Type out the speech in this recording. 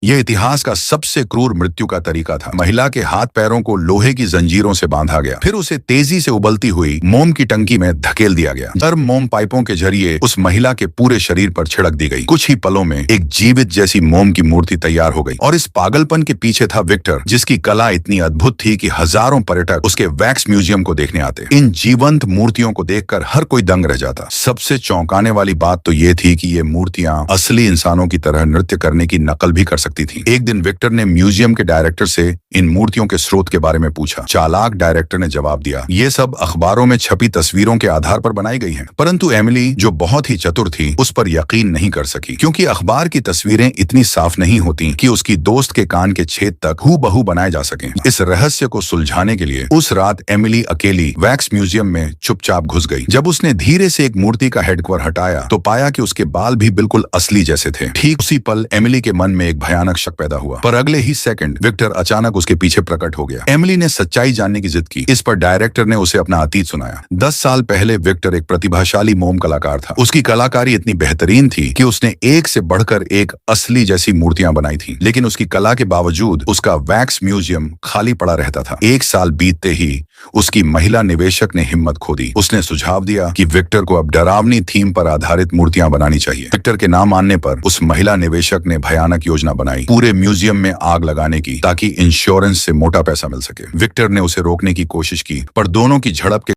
यह इतिहास का सबसे क्रूर मृत्यु का तरीका था। महिला के हाथ पैरों को लोहे की जंजीरों से बांधा गया, फिर उसे तेजी से उबलती हुई मोम की टंकी में धकेल दिया गया। गर्म मोम पाइपों के जरिए उस महिला के पूरे शरीर पर छिड़क दी गई। कुछ ही पलों में एक जीवित जैसी मोम की मूर्ति तैयार हो गई और इस पागलपन के पीछे था विक्टर, जिसकी कला इतनी अद्भुत थी कि हजारों पर्यटक उसके वैक्स म्यूजियम को देखने आते। इन जीवंत मूर्तियों को देखकर हर कोई दंग रह जाता। सबसे चौंकाने वाली बात तो ये थी कि ये मूर्तियां असली इंसानों की तरह नृत्य करने की नकल भी कर सकती थी। एक दिन विक्टर ने म्यूजियम के डायरेक्टर से इन मूर्तियों के स्रोत के बारे में पूछा। चालाक डायरेक्टर ने जवाब दिया, ये सब अखबारों में छपी तस्वीरों के आधार पर बनाई गई हैं। परंतु एमिली, जो बहुत ही चतुर थी, उस पर यकीन नहीं कर सकी, क्योंकि अखबार की तस्वीरें इतनी साफ नहीं होती कि उसकी दोस्त के कान के छेद तक हूबहू बनाए जा सकें। इस रहस्य को सुलझाने के लिए उस रात एमिली अकेली वैक्स म्यूजियम में चुपचाप घुस गई। जब उसने धीरे से एक मूर्ति का हेडकवर हटाया तो पाया कि उसके बाल भी बिल्कुल असली जैसे थे। ठीक उसी पल एमिली के मन में एक भयानक शक पैदा हुआ, पर अगले ही सेकंड विक्टर अचानक उसके पीछे प्रकट हो गया। एमिली ने सच्चाई जानने की जिद की। इस पर डायरेक्टर ने उसे अपना अतीत सुनाया। 10 साल पहले विक्टर एक प्रतिभाशाली मोम कलाकार था। उसकी कलाकारी इतनी बेहतरीन थी कि उसने एक से बढ़कर एक असली जैसी मूर्तियां बनाई थी, लेकिन उसकी कला के बावजूद उसका वैक्स म्यूजियम खाली पड़ा रहता था। 1 साल बीतते ही उसकी महिला निवेशक ने हिम्मत खो दी। उसने सुझाव दिया कि विक्टर को अब डरावनी थीम पर आधारित मूर्तियां बनानी चाहिए। विक्टर के ना मानने पर उस महिला निवेशक ने भयानक योजना बनाई, पूरे म्यूजियम में आग लगाने की, ताकि इंश्योरेंस से मोटा पैसा मिल सके। विक्टर ने उसे रोकने की कोशिश की, पर दोनों की झड़प के